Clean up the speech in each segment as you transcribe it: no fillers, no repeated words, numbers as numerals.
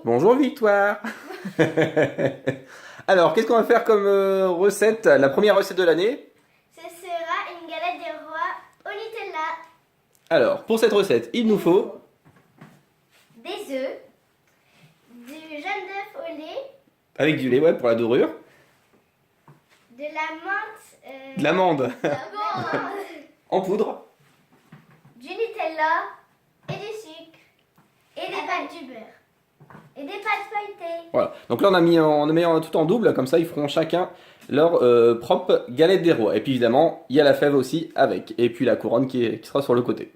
Bonjour Victoire. Alors, qu'est-ce qu'on va faire comme recette? La première recette de l'année. Ce sera une galette des rois au Nutella. Alors, pour cette recette, il nous faut Des œufs, du jaune d'œuf au lait, avec du lait, ouais, pour la dorure, de la menthe, de l'amande d'amande, en poudre. du Nutella et du sucre et des pâtes du beurre et des pâtes feuilletées. Voilà. Donc là, on a mis tout en double, comme ça, ils feront chacun leur propre galette des rois. Et puis évidemment, il y a la fève aussi avec, et puis la couronne qui sera sur le côté.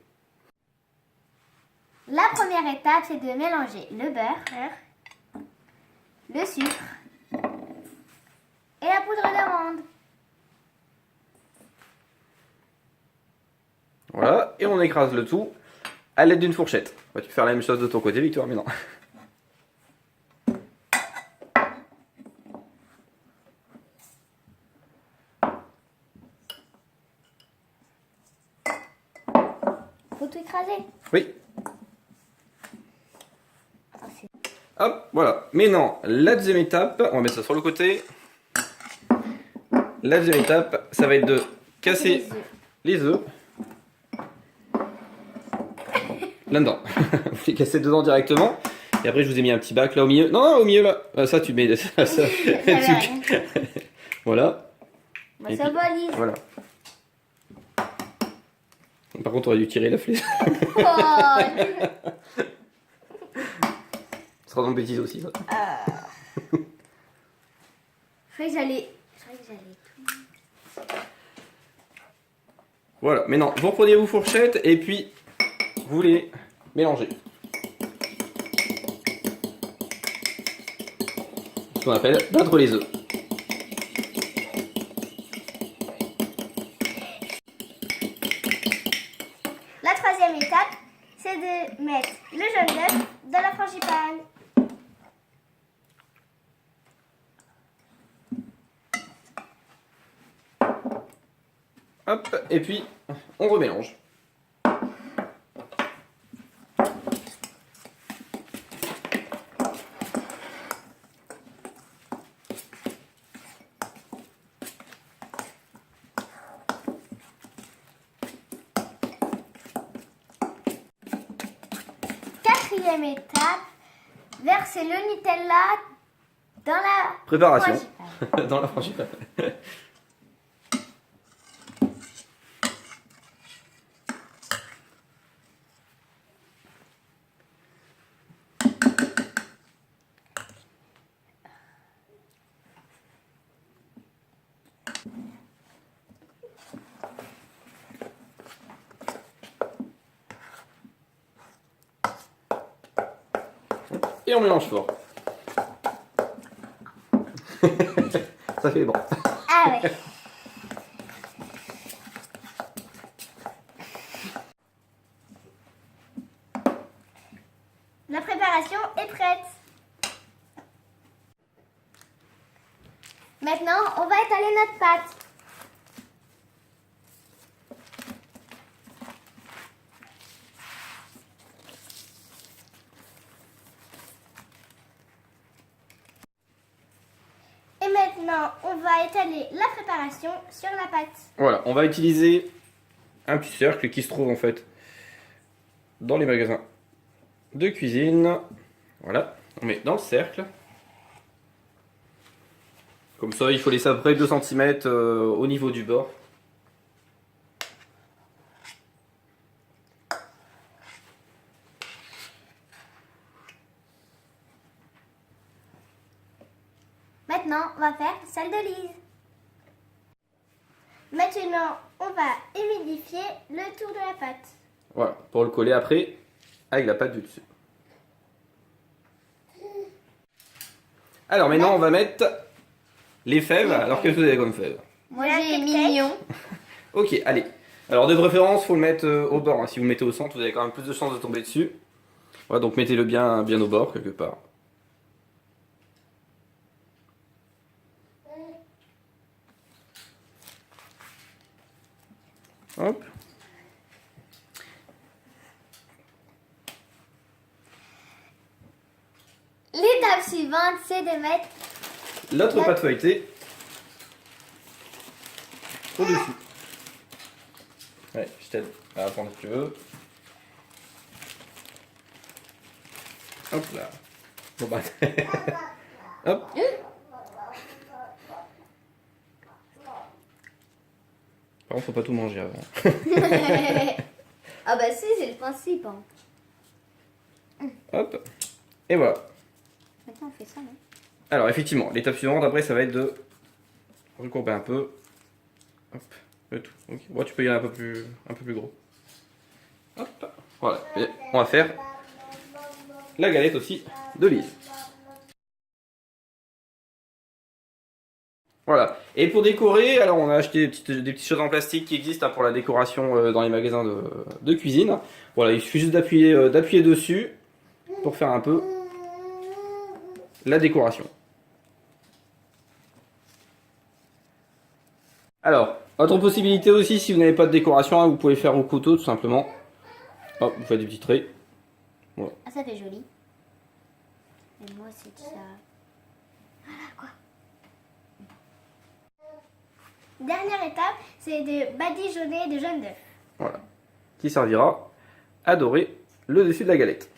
La première étape, c'est de mélanger le beurre, le sucre et la poudre d'amande. Voilà, et on écrase le tout à l'aide d'une fourchette. Tu peux faire la même chose de ton côté, Victoire, mais non. Faut tout écraser. Oui. Hop, voilà. Maintenant, la deuxième étape, on va mettre ça sur le côté. La deuxième étape, ça va être de casser les œufs. Là-dedans. Vous les cassez dedans directement. Et après, je vous ai mis un petit bac là au milieu. Non, non, au milieu là. Ça, tu mets. Ça, voilà. Moi, Et ça puis, va lisse. voilà. Par contre, on aurait dû tirer la flèche. Oh, Ce sera dans le bêtise aussi. Ça. je croyais que j'allais. Voilà. Maintenant, vous reprenez vos fourchettes et puis vous les mélangez. Ce qu'on appelle battre les œufs. La troisième étape, c'est de mettre le jaune d'œuf dans la frangipane. Hop, et puis on remélange. Quatrième étape, verser le Nutella dans la Préparation. frangipane. Dans la frangipane. Et on mélange fort. Ça fait bon. Ah ouais. La préparation est prête. Maintenant, on va étaler notre pâte. Et maintenant, on va étaler la préparation sur la pâte. Voilà, on va utiliser un petit cercle qui se trouve en fait dans les magasins de cuisine. Voilà, on met dans le cercle. Comme ça, il faut laisser à peu près 2 cm au niveau du bord. Maintenant, on va faire celle de Lise. Maintenant, on va humidifier le tour de la pâte. Voilà, pour le coller après avec la pâte du dessus. Alors maintenant, on va mettre les fèves. Alors, qu'est-ce que vous avez comme fèves? Moi, j'ai mignon. Ok, allez. Alors, de préférence, faut le mettre au bord. Hein. Si vous le mettez au centre, vous avez quand même plus de chances de tomber dessus. Voilà, donc mettez-le bien, bien au bord, quelque part. Hop. La suivante, c'est de mettre... L'autre pâte feuilletée au-dessus. Ouais, je t'aide à prendre si tu veux. Hop là. Bon bah. Hop. Par contre, faut pas tout manger avant. Ah bah si, c'est le principe. Hein. Hop. Et voilà. Maintenant, on fait ça, non? Alors, effectivement, l'étape suivante, après, ça va être de recourber un peu. Hop. Le tout. Ok. Bon, tu peux y aller un peu plus gros. Hop. Voilà. Et on va faire la galette aussi de Lise. Voilà. Et pour décorer, alors on a acheté des petites choses en plastique qui existent hein, pour la décoration dans les magasins de cuisine. Voilà, il suffit juste d'appuyer dessus pour faire un peu la décoration. Alors, autre possibilité aussi, si vous n'avez pas de décoration, hein, vous pouvez faire au couteau tout simplement. Hop, vous faites des petits traits. Voilà. Ah, ça fait joli. Et moi, c'est ça. Voilà quoi. Dernière étape, c'est de badigeonner de jaune d'œuf. Voilà. Qui servira à dorer le dessus de la galette.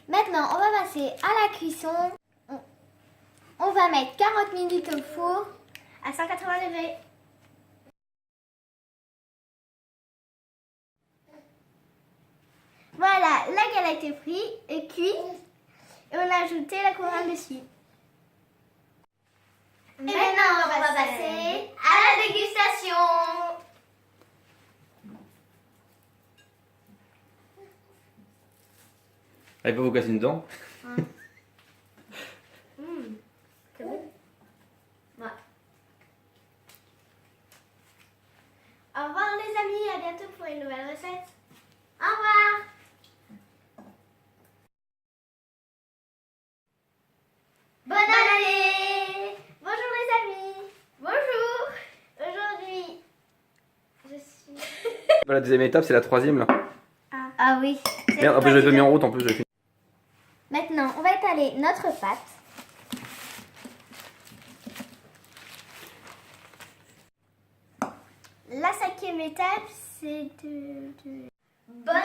Maintenant, on va passer à la cuisson. On va mettre 40 minutes au four à 180 degrés. Voilà, la galette est cuite et on a ajouté la couronne dessus. Maintenant, on va passer à la dégustation. Allez pas vous casser une dent. C'est bon. Ouais. Au revoir les amis, à bientôt pour une nouvelle recette. Au revoir. Bonne année. Bonjour les amis. Bonjour. Aujourd'hui, je suis... La deuxième étape, c'est la troisième là. Ah oui. Merde, après je l'ai mis en route en plus. Je l'ai fait. Maintenant, on va étaler notre pâte. La cinquième étape, c'est de... Bonne